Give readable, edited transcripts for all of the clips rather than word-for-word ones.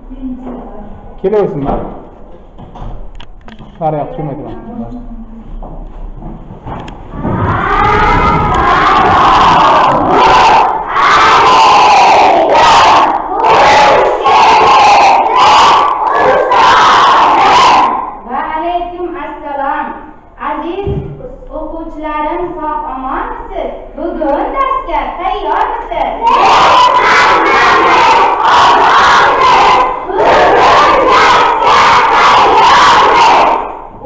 Kelaversinmi? Qari yaxshi o'rnayman. O'quvchilarim sog' omonmisiz? Bugun darsga tayyormisiz?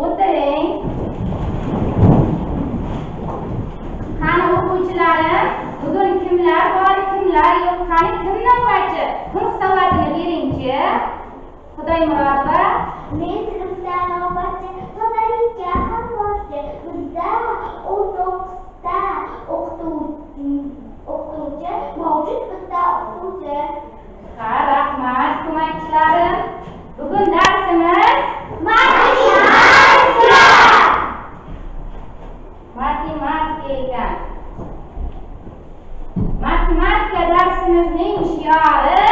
O'tiring. Qani o'quvchilarim, bugun kimlar bor, kimlar yo'q? Qani kim navbatchi? Guruh savatini beringchi. Xudoymurod, men sinfda navbatchi tozalikka ham borchi. Bizda 19ta o'qituvchi mavjud, bitta o'qituvchi. Ha, rahmat ko'makchilarim. Bugun darsimiz matematika ekan. Matematika darsimizning shiori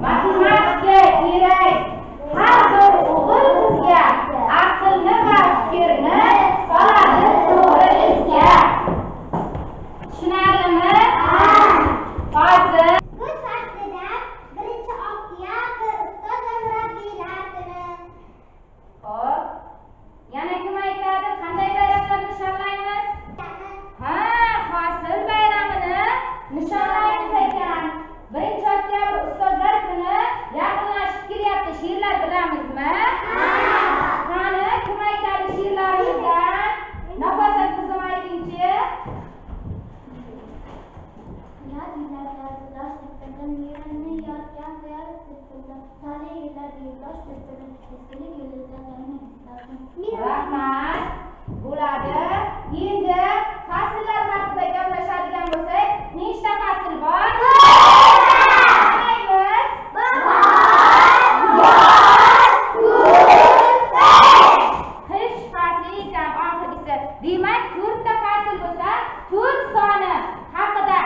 matematika kerak. Har bir o'g'il qizga aqlni va fikrni soladi to'g'ri izga. Tushunarlimi? Hozir Kuz faslida 1-oktyabr ustoz va murabbiylar kuni. Xo'p, yana kim aytadi? Qanday bayramlarni nishonlaymiz? Ha, hosil bayramini nishonlaymiz ekan. 1-oktyabr ustozlar kuni yaqinlashib kelyapti. She'rlar bilamizmi? Qani, kim aytadi she'rlarimizdan? Nafosat qizim aytingchi. Rahmat. Bo'ladi. Endi fasllar haqida gaplashadigan bo'lsak, nechta fasl bor? Qish fasli ekan oxirgisi. Demak, 4ta fasl bo'lsa, 4 soni haqida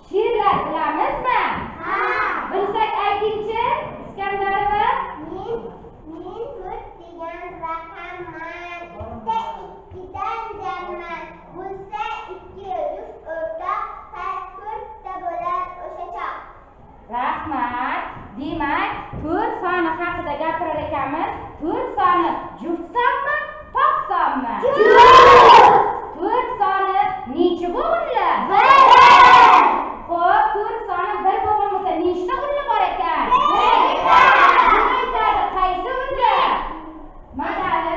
she'rlar bilamizmi? Bilsak aytingchi, Iskandarova. Men 4 degan raqamman. Bitta 2dan jamman. Bo'lsa 2 juft o'rtoq, 4ta bo'lar o'sha choq. Rahmat. Demak, 4 soni haqida gapirar ekanmiz. 4 soni juft sonmi, to'q sonmi? Juft. 4 soni necha bo'g'inli? 1. Xo'p, 4 soni 1 bo'g'in bo'lsa, nechta unli bor ekan? 2ta. Qaysi unli? Matali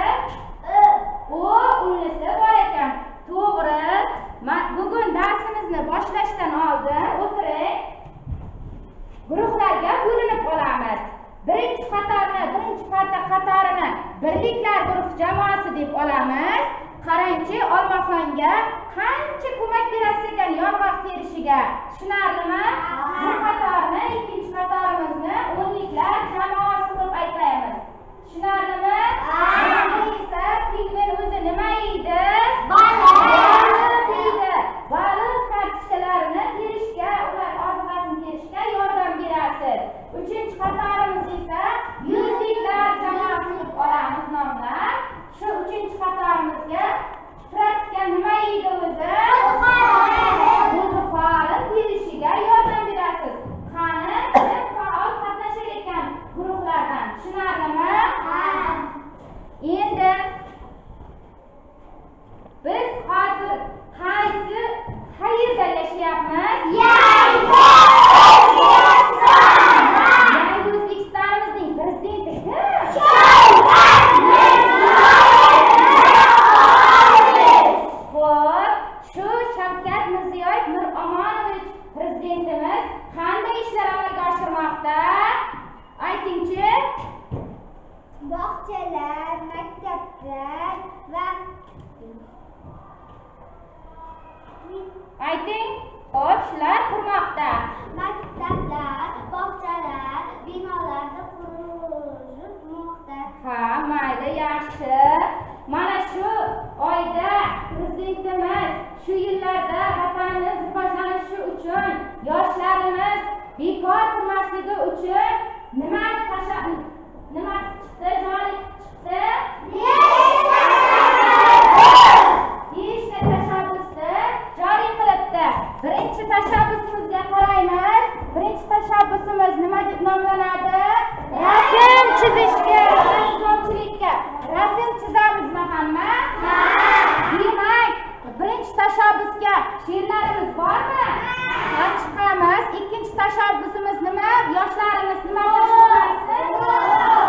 O unlisi bor ekan. To'g'ri. Bugun darsimizni boshlashdan oldin o'tiring. Guruhlarga bo'linib olamiz. Birinchi parta qatorini birliklar guruh jamoasi deb olamiz. Qarangchi, Olmaxonga qancha ko'mak berasiz ekan yong'oq terishiga. Tushunarlimi? Bu qatorni ikkinchi qatorimizni o'nliklar jamoasi deb aytamiz. Tushunarlimi? Esa pingvin o'zi nima yeydi? Baliq yeydi. Baliq kartoshkalarini terishga, ular oziqasini terishga yordam berasiz. Uchinchi qatorimiz esa yuzliklar jamoasi deb olamiz nomlab. Shu uchinchi qatorimizga pratika nima yeydi o'zi? Faol terishiga yordam berasiz. Qani, kim faol qatnashar ekan guruhlardan? Tushunarlimi? Endi biz hozir qayerda yashayapmiz? Yangi O'zbekistonimizning prezidenti kim? Xo'p, shu Shavkat Mirziyoyev Miromonovich prezidentimiz qanday ishlar amalga oshirmoqda? Aytingchi. Bog'chalar, maktablar va ayting. Xo'p, shular qurmoqda. Maktablar, bog'chalar, binolarda qurilmoqda. Ha, mayli, yaxshi. Mana shu oyda prezidentimiz shu yillarda vatanimiz rivojlanishi uchun yoshlarimiz bekor turmasligi uchun nima nomlanadi? Rasm chizishga, rassomchilikka. Rasm chizamizmi hamma? Demak, birinchi tashabbusga she'rlarimiz bormi? Chiqamiz. Ikkinchi tashabbusimiz nima? Yoshlarimiz nima qilishmoqchi?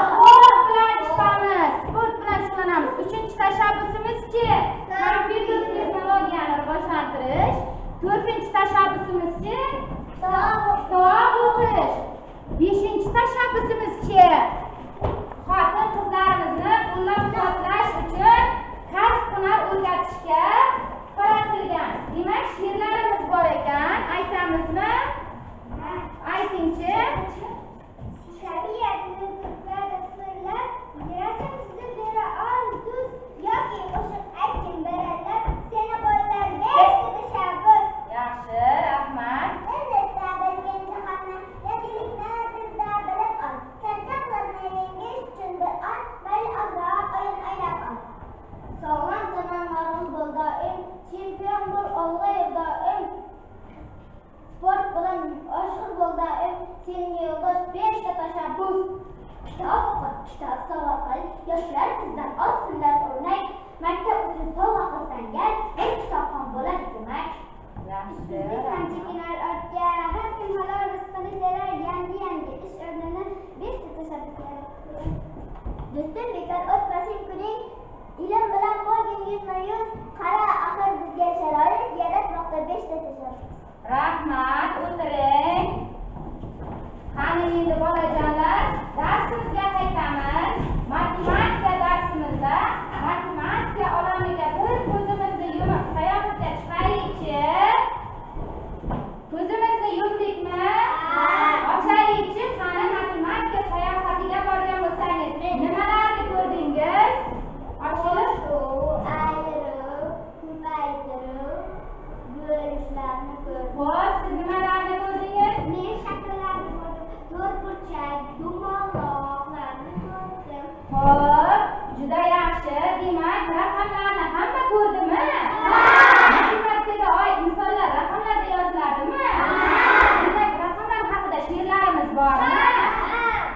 Sport bilan chiqamiz. Sport bilan shug'ullanamiz. Uchinchi tashabbusimizchi? Kompyuter texnologiyani rivojlantirish. To'rtinchi tashabbusimizchi? Kitob o'qish. Beshinchi tashabbusimizchi? Xotin-qizlarimizni qo'llab-quvvatlash uchun kasb-hunar o'rgatishga qaratilgan. Demak, she'rlarimiz bor ekan. Aytamizmi? Aytingchi. Tabiatni ko'klarda sirlab, rasm chizib bera ol do'st yoki qo'shiq aytgin barallab, seni bolalar beshta tashabbus. Yaxshi, rahmat. Izzatda bilgan jahonni, yodlikni bizda bilib ol. Charchoqlarni yengish uchun bir ol, mayli ozroq o'yin o'ynab ol. Sog'lom zamon mag'lub bo'l doim, chempion bo'l olg'a yur doim. Sport bilan mashg'ul bo'l doim, senga yo'ldosh beshta tashabbus. Kitob o'qi, kitob sovg'a qil, yoshlar bizdan olsinlar o'rnak. Maktab uchun sovg'a qilsang gal, bir kitobxon bo'ladi demak. Yaxshi. Qanchakinar ortga, har kim halol rizqini terar, yangi ish o'rnini beshta tashabbus yaratdi. Do'stim bekor o'tmasin kuning, ilm bilan bo'lgin yuzma-yuz, qara axir bizga sharoit yaratmoqda beshta tashabbus. Rahmat, o'tiring. Qani endi bolajonlar, darsimizga qaytamiz. Matematika darsimizda matematika olamiga bir ko'zimizni yumib sayohatga chiqaylikchi. Ko'zimizni yumdikmi? Ochaylikchi. Qani matematika sayohatiga borgan bo'lsangiz, nimalarni ko'rdingiz? Ochib, Ayirib, ko'paytirib, bo'lishlarni ko'rdim. xo'p, siz nimalarni ko'rdingiz? Men shakllarni ko'rdim, to'rtburchak, dumaloqlarni ko'rdim. Xo'p, juda yaxshi. Demak, raqamlarni hamma ko'rdimi? Matematikada oid misollar raqamlarda yoziladimi? Demak, raqamlar haqida she'rlarimiz bormi?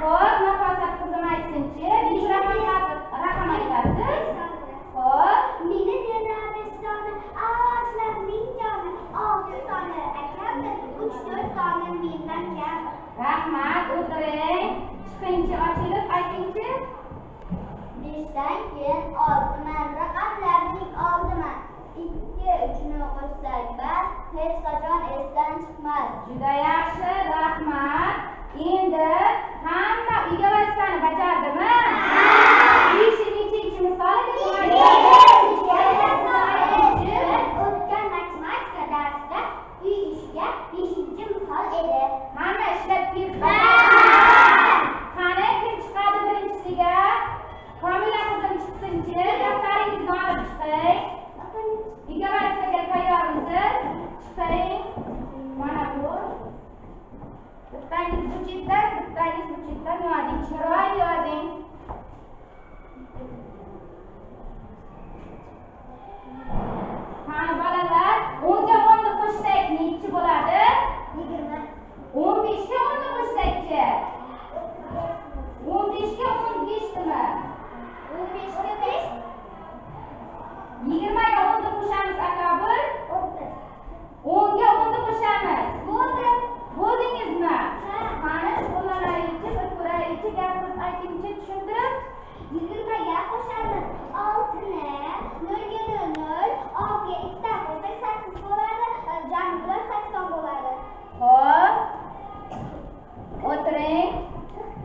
Xo'p, Nafosat qizim aytsinchi. Necha raqam aytasiz? Xo'p, Meni Nurabistoni, ağaçlar min joni, 6 soni akamdir, 3-4 soni mendan kam. rahmat, o'tiring. Chiqingchi, ochilib aytingchi. 5dan keyin 6man, raqamlarning oldiman. 2-3ni qo'shsak bas, hech qachon esdan chiqmas. Juda yaxshi, rahmat. Endi hamma uyga vazifani bajardimi? Beshi nechinchi misoli deb O'tgan matematika darsida uy ishiga 5-misol edi. hamma ishlab ketdi. Qani kim chiqadi birinchisiga? Komila qizim chiqsinchi. Daftaringizni olib chiqing. Uyga vazifaga tayyormisiz? Chiqing. Mana bu. Bittangiz bu chetdan, bittangiz bu chetdan yozing. Chiroyli yozing. Qani bolalar, 10 ga 10 ni qo'shsak nechi bo'ladi? 20. 15 ga 10 ni qo'shsakchi? 15 ga 10 5dimi? 15 ga 5. 20 ga 10 ni qo'shamiz akabir. 30. 10 ga 10 ni qo'shamiz. Bo'ldi. Bo'ldingizmi? Ha. Qani qo'llanaylikchi, bir ko'raylikchi, gapirib aytingchi, tushuntirib. 20 ga qo'shamiz 6 ni, 0 ga 0, 6 ga 2 dan qo'shsak 8 bo'ladi, jami bilan 80 bo'ladi. Xo'p. O'tiring.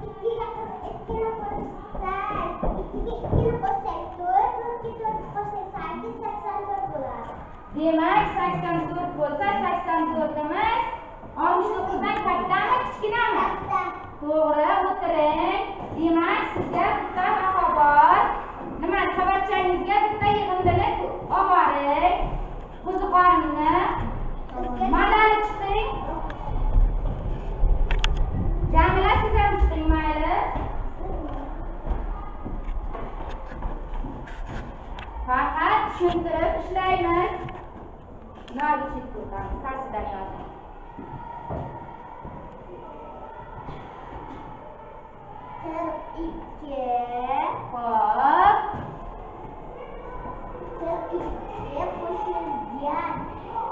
2 ga 2 ni qo'shsak, 2 ga 2 ni qo'shsak 4, 4 ga 4 qo'shsak 8, 84 bo'ladi. Demak, 84 bo'lsa, 84imiz 69dan kattami, kichkinami? To'g'ri, o'tiring. Demak, sizga bitta marhamat. Nima, savatchangizga bitta yig'indini olib boring. Qo'ziqorinni. Madali chiqing. Jamila, siz ham chiqing, mayli. Faqat tushuntirib ishlaymiz. Nari chetga o'tamiz, qarsidan yozing. 2. Xo'p. 42 qo'shilgan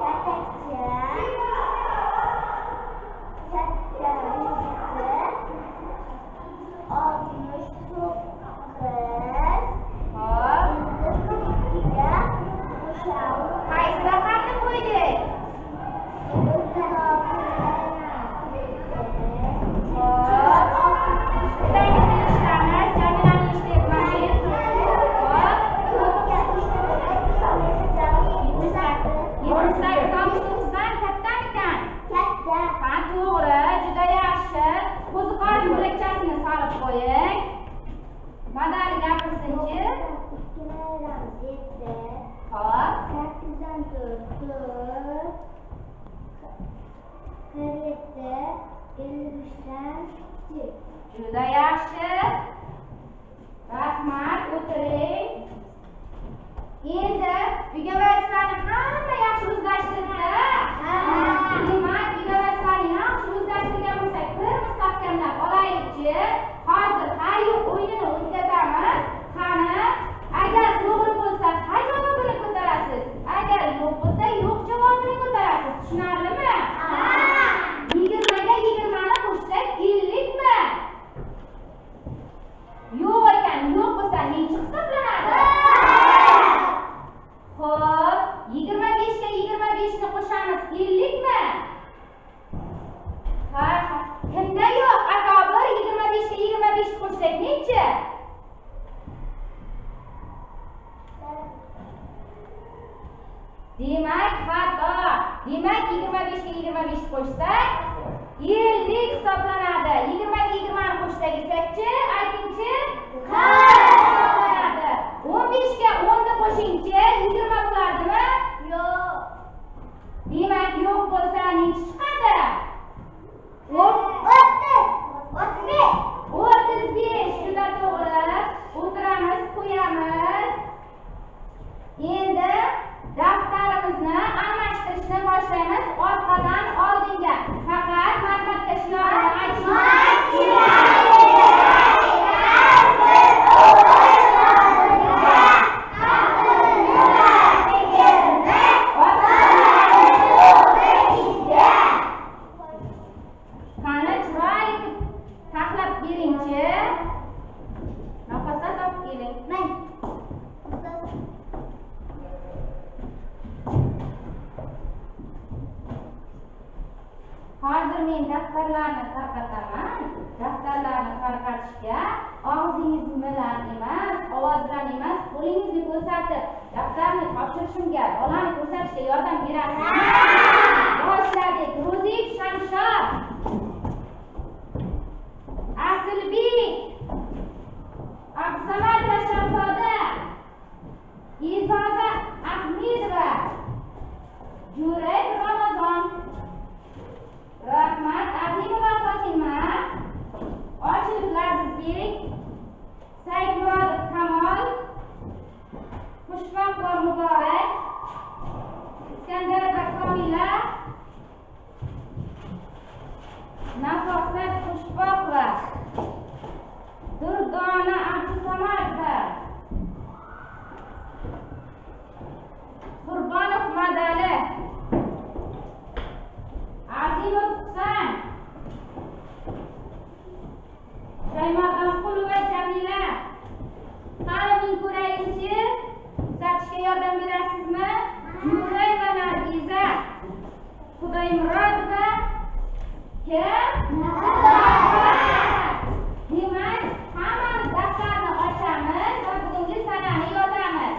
katakcha kattaligi 69. Xo'p. Endi 42 ga qo'shamiz. Qaysi raqamni qo'ydik? Madali gapirsinchi. 7. Xo'p. 8dan 4. 47. 53dan kichik. Juda yaxshi. Rahmat, o'tiring. Endi uyga vazifani hamma yaxshi o'zlashtirdilar. Demak, uyga vazifani yaxshi o'zlashtirgan bo'lsak, bir mustahkamlab olaylikchi. Hozir har yo'q o'yinini o'tkazamiz. Qani, agar to'g'ri bo'lsa, ha javobini ko'tarasiz. Agar yo'q bo'lsa, yo'q javobini ko'tarasiz. Tushunarlimi? 20 ga 20 ni qo'shsak 50 mi? Yo'q ekan, yo'q bo'lsa nechi hisoblanadi? Xo'p, 25 ga 25 ni qo'shamiz 50 mi? Ha, kimda yo'q? Akobir 25 ga 25 qo'shsak nechi? Demak, xato. Demak, 25 ga 25 qo'shsak 50 hisoblanadi. 20 ga 20 ni qo'shsak esa-chi, aytingchi? 40 hisoblanadi. 15 ga 10 ni qo'shingchi, 20 bo'ladimi? Yo'q. Demak, yo'q bo'lsa nechi chiqadi? 35. Juda to'g'ri. O'tiramiz, qo'yamiz. Endi daftarimizni almashtirishni boshlaymiz. Orqadan oldinga. Faqat matematika shiorini aytishimiz kerak. Qani, chiroyli taxlab beringchi. Nafasdan topib keling. Hozir men daftarlarni tarqataman. Daftarlarni tarqatishga og'zingiz bilan emas, ovoz bilan emas, qo'lingizni ko'rsatib, daftarni topshirishimga, bolani ko'rsatishga yordam berasiz. Boshladik. Ro'zik Shamshor, Asilbek, Abdusamad Shahzoda, Izoza Ahmedova, Jurat Ramazon. Rahmat, Azimova Fatima, Ochilib Lazizbek, Saidmurodov Kamol, Xushvaqtlar Muborak, Iskandarova Komila, Nafosat Xushvaqtlar, Durdona Abdusamadova, Qurbonov Madali, Azimov Husan, Shaymarg'amqulova Jamila. Qani men ko'rayinchi, kuzatishga yordam berasizmi? Jumlayeva Nargiza, Xudoymurodova, kim? Demak, hammamiz daftarni ochamiz va bugungi sanani yozamiz.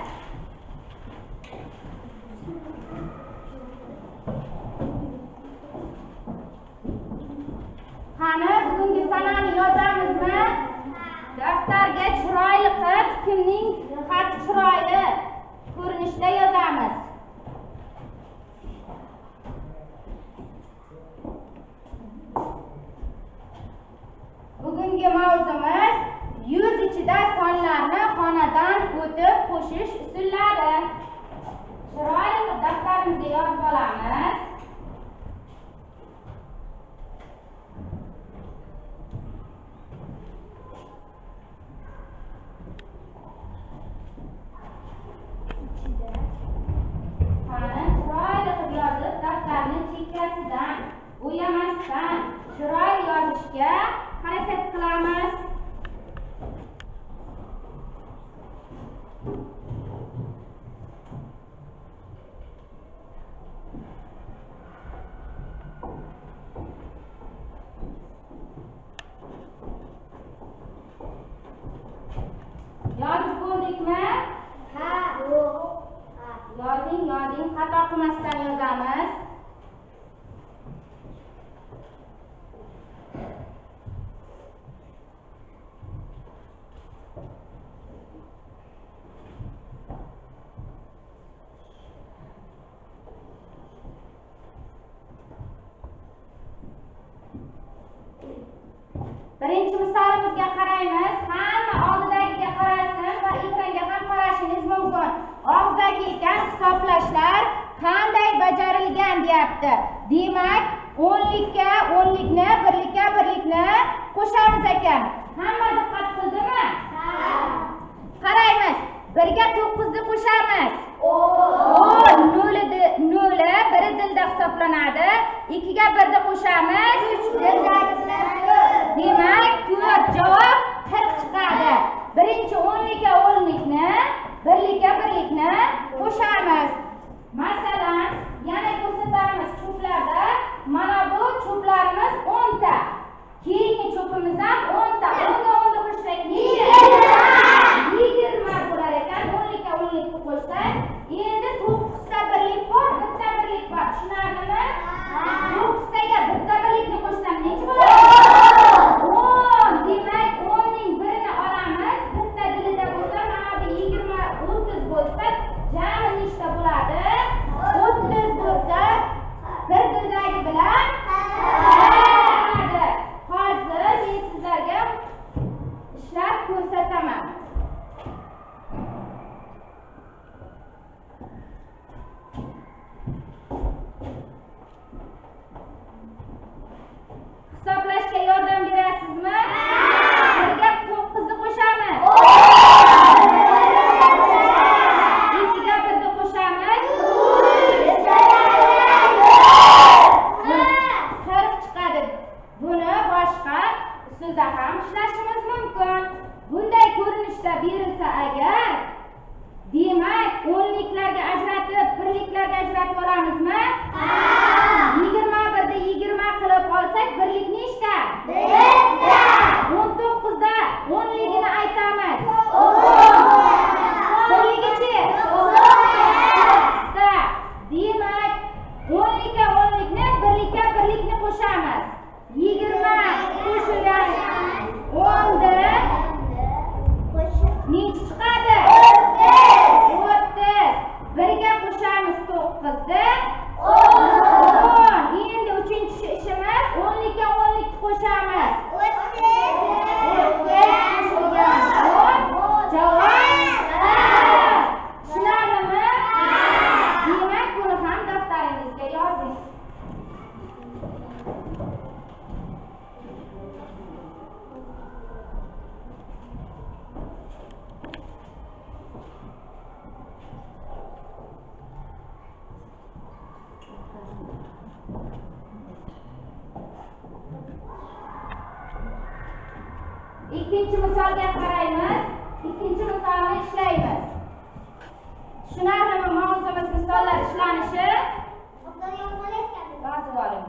Qani, bugungi sanani yozamizmi? Daftarga chiroyli qilib, kimning xati chiroyli ko'rinishda yozamiz. Bugungi mavzumiz 100 ichida sonlarni xonadan o'tib qo'shish usullari. Chiroyli qilib daftarimizga yozib olamiz. xato qilmasdan yozamiz. Birinchi misolimizga qaraymiz. Hamma oldidagiga qarasin va ekranga ham qarashingiz mumkin. Og'zaki ekan hisoblashlar qanday bajarilgan deyapti. Demak, 10likka 10likni, 1likka 1likni qo'shamiz ekan. Hamma diqqat qildimi? Qaraymiz. 1ga 9ni qo'shamiz. 0 biri dilda hisoblanadi. 2ga 1ni qo'shamiz. 3 dildagi bilan 4. Demak, 4 javob 40 chiqadi. Birinchi 10likka 10likni, 1likka 1likni qo'shamiz. Masalan, yana ko'rsatamiz cho'plarda. Mana bu cho'plarimiz 10 ta. Keyingi cho'pimiz ham 10 ta. 10ga 10ni qo'shsak necha? 20 bo'lar ekan. 10likka 10likni qo'shsak, endi 9 ta birlik bor, bitta birlik bor. Tushunarlimi? 9 taga bitta birlikni qo'shsam necha bo'ladi? 10. Demak, 10ning birini olamiz. Bitta dilida bo'lsa, mana bu 20, 30 bo'lsa, jami nechta bo'ladi? 30 bo'lsa, bir dildagi bilan hozir men sizlarga ishlab ko'rsataman. Hisoblashga yordam berasizmi? 1ga 9ni qo'shamiz. 2ga 1ni qo'shamiz. 40 chiqadi. Buni boshqa usulda ham ishlashimiz mumkin. Bunday ko'rinishda berilsa agar, demak, 10liklarga ajratib, 1liklarga ajratib olamizmi? 21da 20 qilib olsak, birlik nechta? 19da 10ligini aytamiz. 1ligichi? 9da. Demak, 10likka 10likni, 1likka 1likni qo'shamiz. 20 qo'shilgan 10da necha chiqadi? 30. 1ga qo'shamiz 9ni. 10. Endi uchinchi ishimiz 10likka 10likni qo'shamiz. 30 qo'shilgan 10 javob. Tushunarlimi? Demak, buni ham daftaringizga yozing. Ikkinchi misolga qaraymiz. Ikkinchi misolni ishlaymiz. Tushunarlimi mavzumiz misollar ishlanishi? Yozib oling.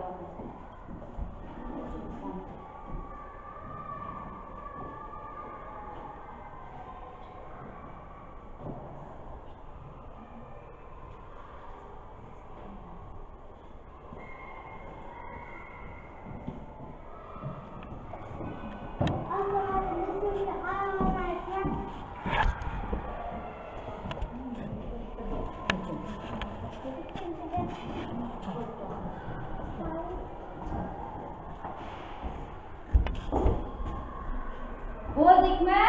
Bo'ldikmi?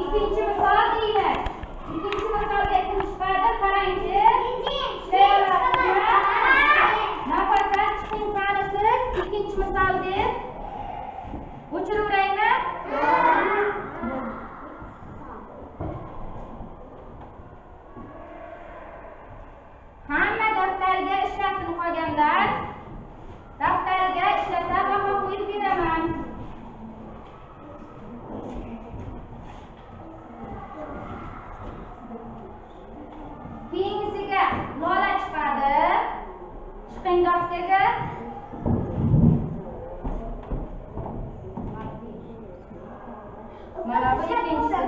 Ikkinchi misol deymiz. Ikkinchi misolga kim chiqadi? Qarangchi. Ishlayapsizmi? Nafasdan chiqing tanisiz. Ikkinchi misol deb. O'chiraveraymi? Hamma daftariga ishlasin qolganlar. Daftariga ishlasa baho qo'yib beraman. Keyingisiga lola chiqadi. Chiqing doskaga. Mana bu ikkinchisi.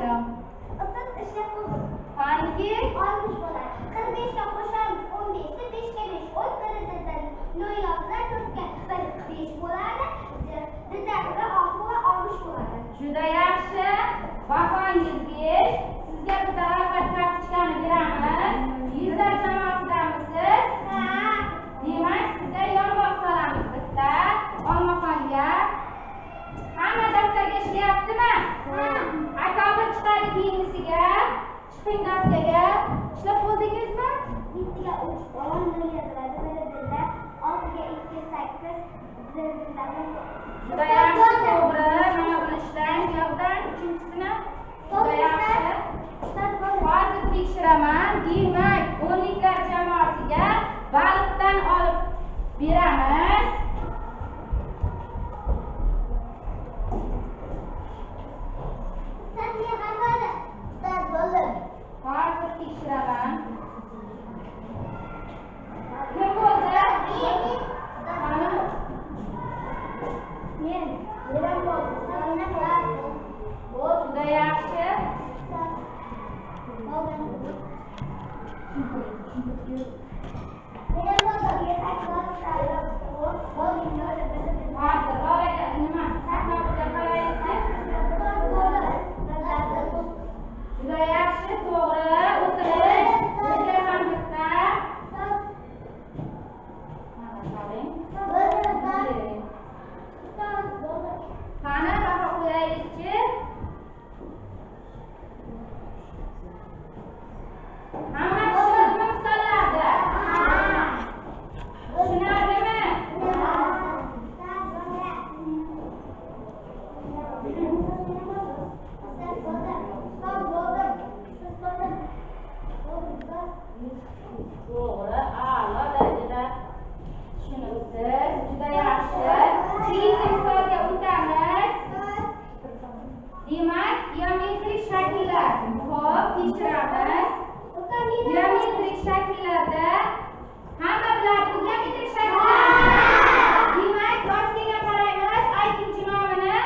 Qaniki? 60 bo'ladi. 45 ga qo'shamiz 15 o'ttirdi. No'yobda 4 ga 1 5 bo'ladi. Didakda 6 va 60 bo'ladi. Juda yaxshi. Bahoingiz 5. Sizga bitta ro'yxat kartochkani beramiz. 100 dar jamoasidamisiz? Demak, sizga yonboq solamiz bitta. Olmaxonga. Hamma daftarga ishlayaptimi? Akobir chiqadi keyingisiga. Chiqing daftarga. Ishlab bo'ldingizmi? Bittaga 3 balon yoziladi. Birida 6 ga 2 8 Juda yaxshi, to'g'ri. Mana buni ishlang. Bu yoqdan 3-chisini. Juda yaxshi. Hozir tekshiraman. Demak, 10liklar jamoasiga baliqdan olib beramiz. Hozir tekshiraman. Kim bo'ldi? Qani? Men bo'ldim. Bu juda yaxshi. Hozir oraga nima? Sahnaga qaraysiz. Juda yaxshi, to'g'ri. O'tiring. Sizga ham bitta. Mana soling. Qani, baho qo'yaylikchi. Hamma tushundimi misollarni? Tushunardimi? To'g'ri, a'lo darajada tushunibsiz. Juda yaxshi. Keyingi misolga o'tamiz. Demak, geometrik shakllar. Xo'p, tekshiramiz. Geometrik shakllarda hamma biladi bu geometrik shakllar. Demak, doskaga qaraymiz. Aytingchi nomini.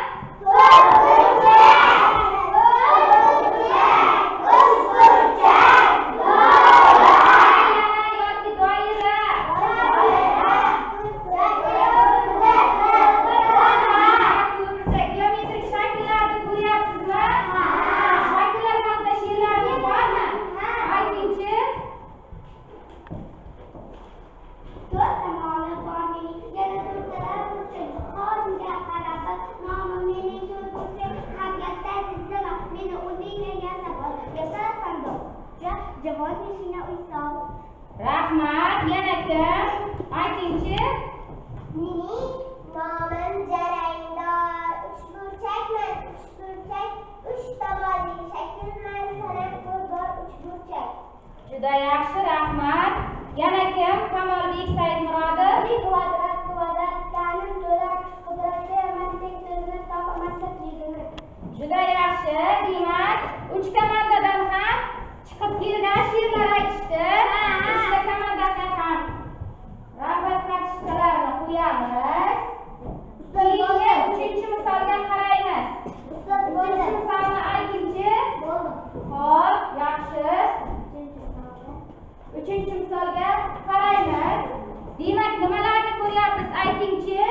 Yoki doira. Geometrik shakllarni ko'ryapsizmi? Shakllar haqida she'rlaringiz bormi? Aytingchi. To'rt tomoni bor mening, yana to'rttalar uchun holga qarab nomim mening to'rtburchak hamyatda nima meni o'zingdan yasab ol yasar qandoqcha javon ishingga uysol. Rahmat. Yana kim? Aytingchi. Mening nomim jarangdor uchburchakman, uchburchak 3 tomonli shaklman, sanam bor 3 burchak. Juda yaxshi, rahmat. Yana kim? Kamolbek Saidmurodov. Kvadrat ta'lim to'la qudratli mantiq so'zni topmaslik yig'ini. Juda yaxshi. Demak, 3 komandadan ham chiqib kelgan she'rlar aytishdi. 3 komandaga ham rag'bat kartochkalarini qo'yamiz. Keyingi 3-chi misolga qaraymiz. 3-chi misolni aytingchi. Xo'p, yaxshi. 3-chi misolga qaraymiz. Demak, nimalarni ko'ryapmiz? Aytingchi.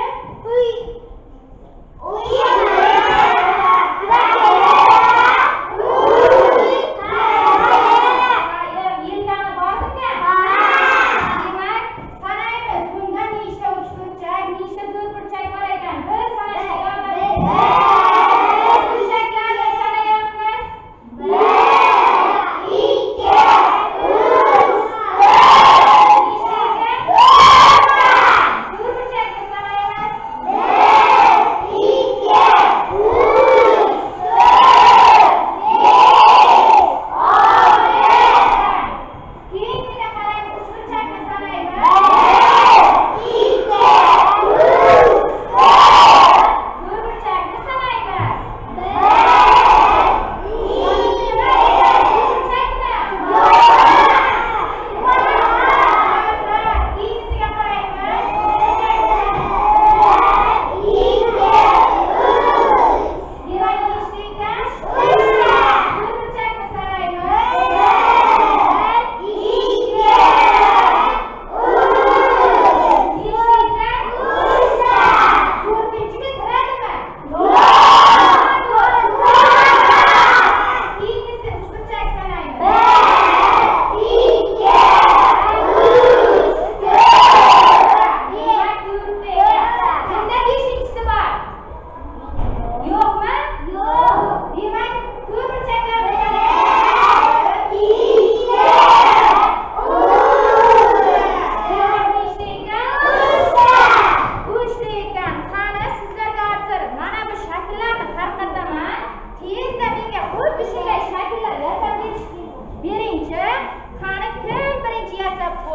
Yelkani bordimi? Demak, qaraymiz. Bunda nechta uchburchak, nechta to'rtburchak bor ekan? Bir sanashga yordam bering.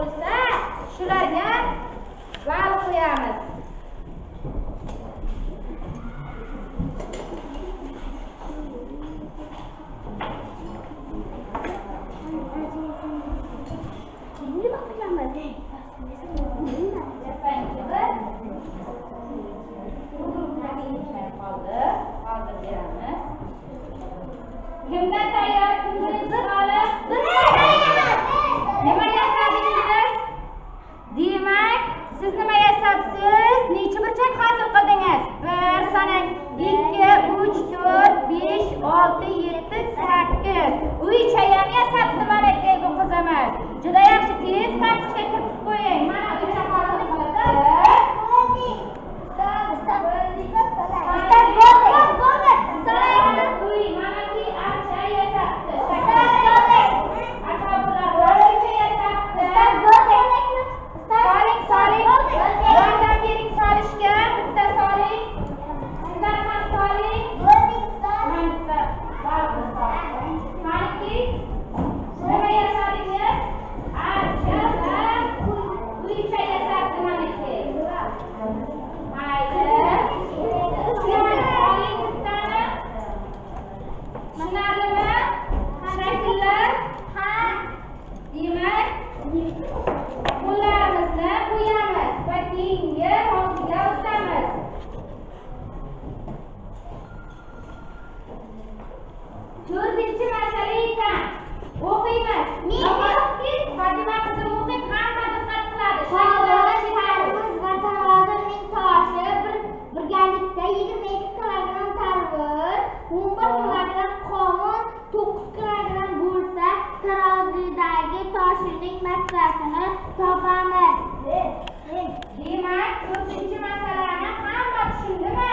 bo'lsa, shularga bal qo'yamiz. Kimdan tayyor? Nima yasardingiz? Demak, siz nima yasabsiz? Necha burchak hosil qildingiz? 1 sanang 2, 3, 4, 5, 6, 7, 8. Uycha ham yasabsiz malaka bu qizimiz. Juda yaxshi tez kartochka kiritib qo'ying. Mana uycha hosil qildi. To'rtinchi masala ekan. O'qiymiz. Fatima qizim o'qib, hamma diqqat qiladi. Tarvuz va tarozining toshi birgalikda 22 kilogramm tarvuz, 11 kilogramm qovun, 9 kilogramm bo'lsa, tarozidagi toshining massasini topamiz. Demak, to'rtinchi masalani hamma tushundimi?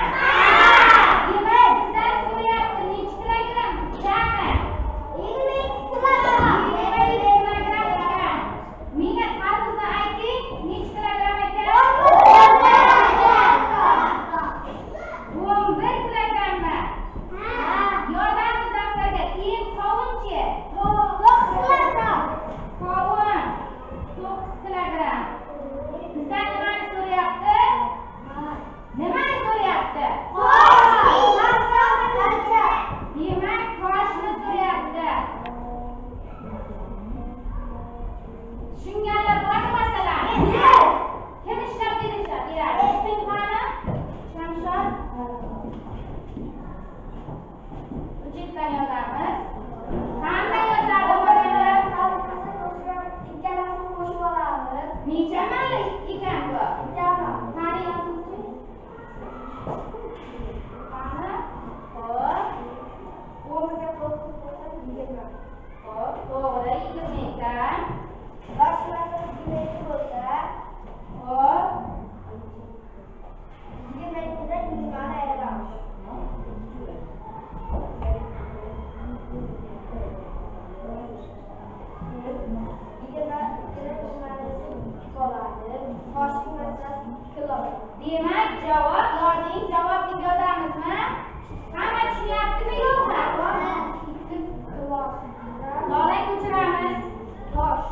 Demak, bizdan so'rayapti, necha kilogramm? Jami 22 kilogramm. 22 kilogramm ekan. Menga tarvuzni ayting, necha kilogramm ekan? 11 kilogrammi? Yozamiz daftarga. Keyin qovunchi? 9 kilogramm. Qovun 9 kilogramm. Bizdan nimani so'rayapti? Nimani so'rayapti? Demak, toshni so'rayapti. Tushunganlar bormi masalani? Kim ishlab beradi? Istinxona? Shamshod? Uchetdan yozamiz. Qanday yozadi bolalar? Ikkalasini qo'shib olamiz. Necha marta ekan bu? Qani yozuvchi? Qani? Xo'p. O'rniga qo'shib qo'ysak 20. Xo'p, to'g'ri, 20 ekan. Boshlarimiz 22 bo'lsa, Xo'p. 22dan 20 ni ayiramiz. 20 Demak, javob yozing. Javob deb yozamizmi? Hamma tushunyaptimi yo'qmi? Lola ko'chiramiz. Tosh.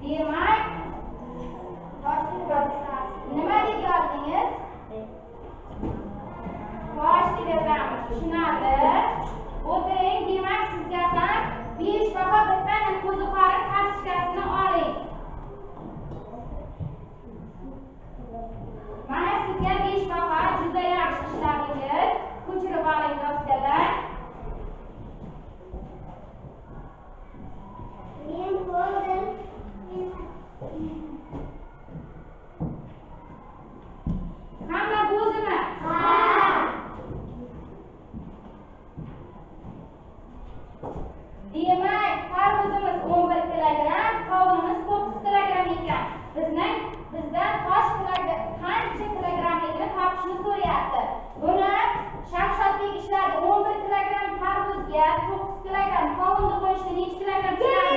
Demak, Toshning massasi. nima deb yozdingiz? Tosh deb yozamiz. Tushunarli. O'tiring. Demak, sizga ham 5 baho bittaning qo'ziqori kartochkasini oling. Mana sizga 5 baho, juda yaxshi ishladingiz. Ko'chirib oling daftardan. Men bo'ldim. Hamma bo'ldimi? Demak, tarvuzimiz 11 kilogramm, qovunimiz 9 kilogramm ekan. Bizdan tosh qancha kilogrammligini topishni so'rayapti. Buni Shamshodbek ishladi. 11 kilogramm tarvuzga 9 kilogramm qovunni qo'shdi. Necha kilogramm chiqadi?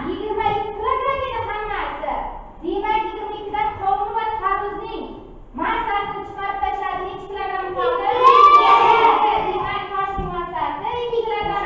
22 kilogramm edi hammasi. Demak, 22 dan qovun va tarvuzning massasini chiqarib tashladi. Necha kilogramm qoldi? Demak, toshning massasi 2 kilogramm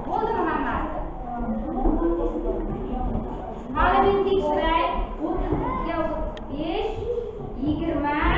Bo'ldimi hammasi? Hali bitta ishray 30 ga 35, 20, 40.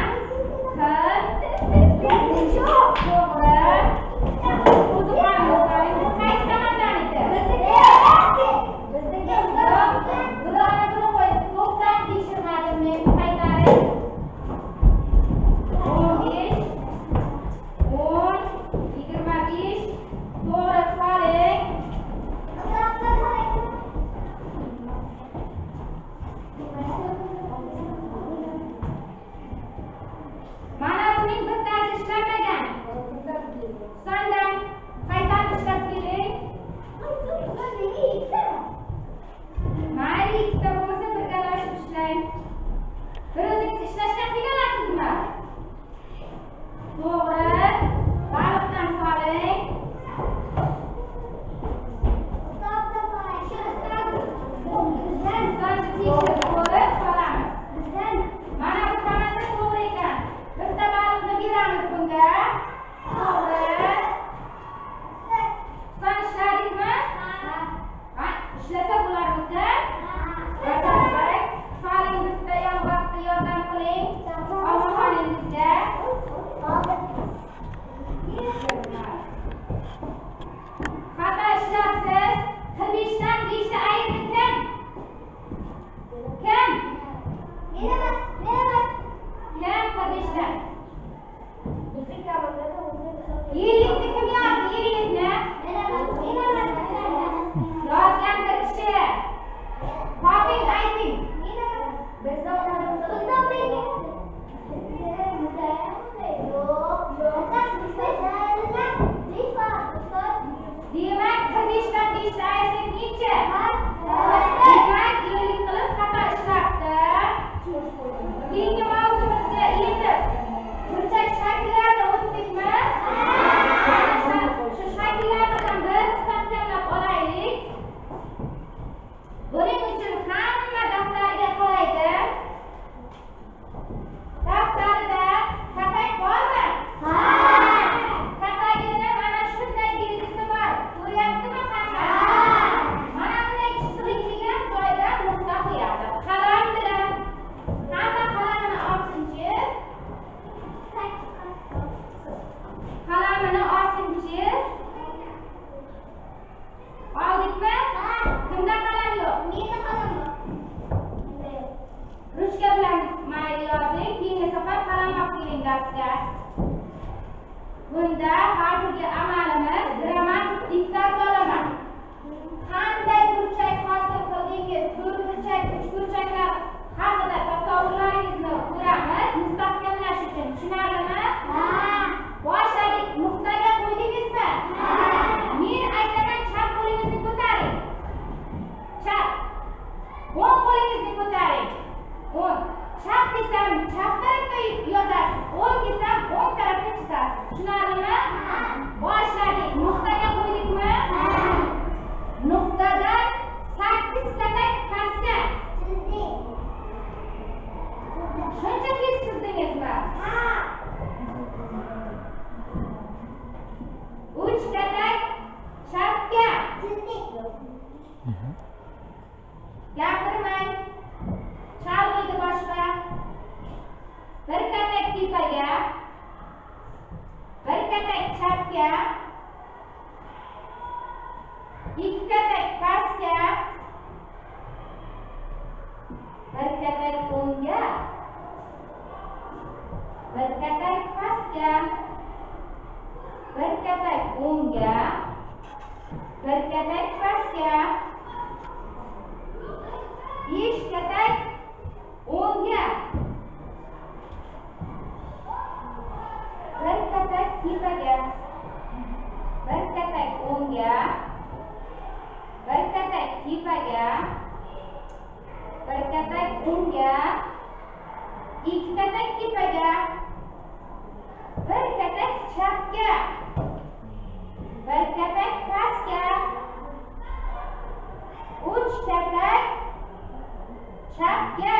To'g'ri. Bunda hozirgi amalimiz gramatik diktat olaman. Qanday burchak hosil qildingiz? To'rtburchak, uchburchaklar haqida tasavvurlaringizni ko'ramiz. Mustahkamlash uchun tushunarlimi? Boshladik. Nuqtaga qo'ydingizmi? Men aytaman, chap qo'lingizni ko'taring. Chap. O'ng qo'lingizni ko'taring. O'ng. Chap desam chap tarafga yozasiz. O'ng desam o'ng tarafga chizasiz. Tushunarlimi? Boshladik. Nuqtaga qo'ydikmi? Nuqtadan 8 katak pastga chizdik. Shuncha tez chizdingizmi? 3 katak chapga chizdik. Gapirmang. Chalg'iydi boshqa. 1 katak tepaga, 1 katak chapga, 2 katak pastga, 1 katak o'ngga, 1 katak pastga, 1 katak o'ngga, 1 katak pastga, 5 katak o'ngga, 1 katak tepaga, 1 katak o'ngga, 1 katak tepaga, 1 katak o'ngga, 2 katak tepaga, 1 katak chapga, 1 katak pastga, 3 katak chapga,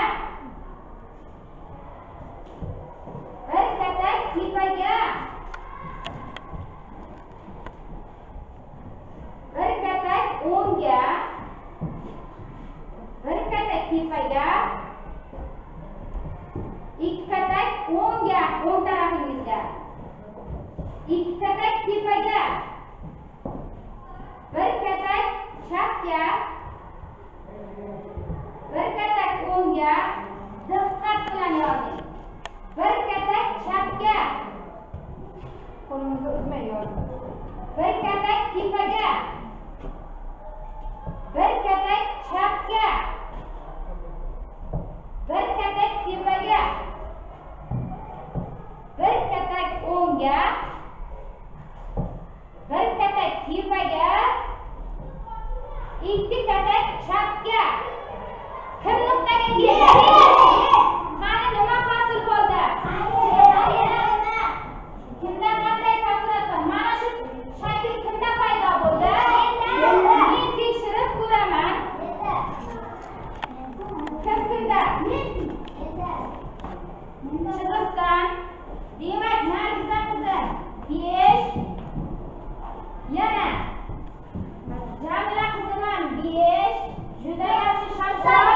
o'ngga, o'ng tarafingizga. 2 katak tepaga. 1 katak chapga. 1 katak o'ngga. Diqqat bilan yozing. 1 katak chapga. Qo'lingizni uzmay yozing. 1 katak tepaga. 1 katak chapga. 1 katak tepaga. 1 katak o'ngga. 1 katak tepaga. 2 katak chapga. Kim nuqtaga keldi? Qani nima hosil bo'ldi? Kimdan qanday taassurot bor? Mana shu shakl kimda paydo bo'ldi? Men tekshirib ko'raman. Kimda? Chiziqdan. Demak, Nargiza qizim 5. Yana Jamila qizim ham 5. Juda yaxshi shashaq.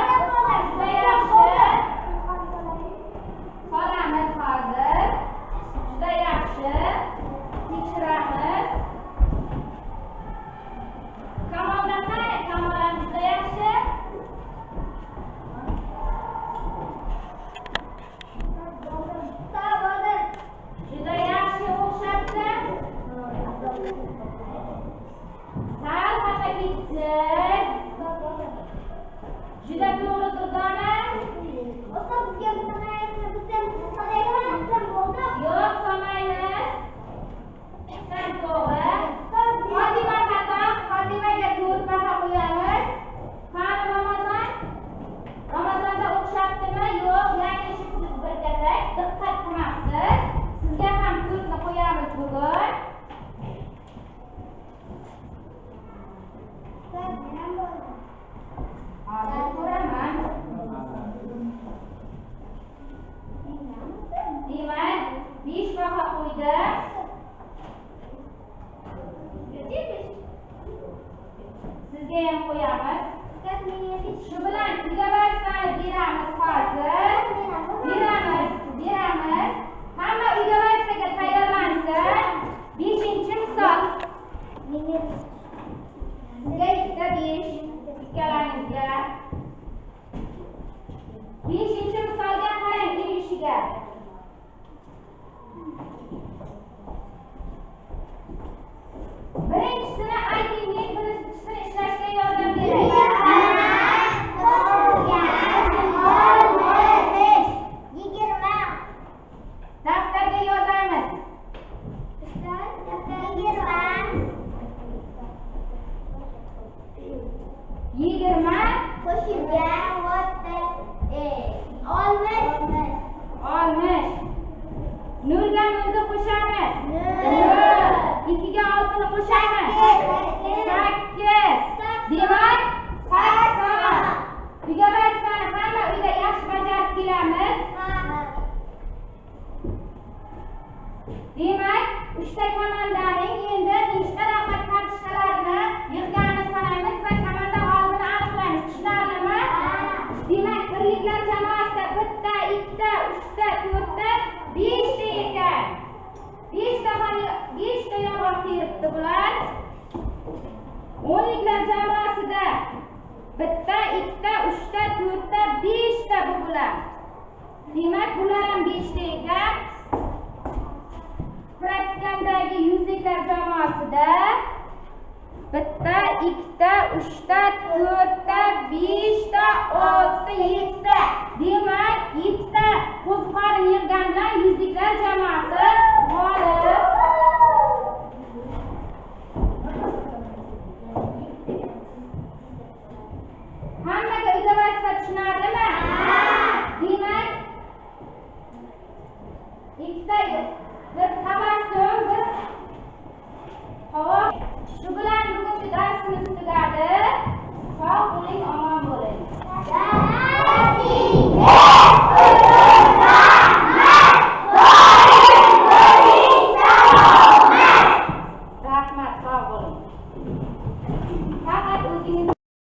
Juda yaxshi. Qolamiz hozir. Juda yaxshi. Tekshiramiz. Kamoldan qani? Kamol ham juda yaxshi. Juda yaxshi o'xshatdi. Sal xafa ketdi. Juda to'g'ri turdimi? Yo'q, solmaymiz. Sen to'g'ri. Fotima xato. Fotimaga 4 baho qo'yamiz. Qani Ramazon? Ramazonda o'xshatdimi? Yo'q, yanglishibsiz 1 katak. Diqqat qilmabsiz. Sizga ham 4 ni qo'yamiz bugun. Hozir ko'raman. Demak, 5 baho qo'ydi. Sizga ham qo'yamiz. Shu bilan uyga beramiz hozir. Beramiz. Hamma uyga borishga tayyorlansin. 5-misol. Sizga ikkita 5. Ikkalangizga. 5-misolga qarang kelishiga. Birinchisini ayting, men birinchisini ishlashga yordam beray. Daftarga yozamiz. 20 qo'shilgan 60. Nurga 0 qo'shamiz. 2 ga 6 ni qo'shamiz. 8. Demak, 80. Uyga borishni hamma uyda yaxshi bajarib kelamiz. Demak, 3 ta komandaning endi nechta raqam kartochkalarini yig'ganini sanaymiz va komanda g'olibini aniqlaymiz. Tushunarlimi? Demak, birliklar jamoasida 1 ta, 2 ta, 3 ta, 4 ta, 5 ta ekan. 5 ta yong'oq teribdi bular. 10liklar jamoasida 1 ta, 2 ta, 3 ta, 4 ta, 5 ta bular. Demak, bular ham 5 ta ekan. Praktikadagi 100liklar jamoasida 1 ta, 2 ta, 3 ta, 4 ta, 5 ta, 6 ta,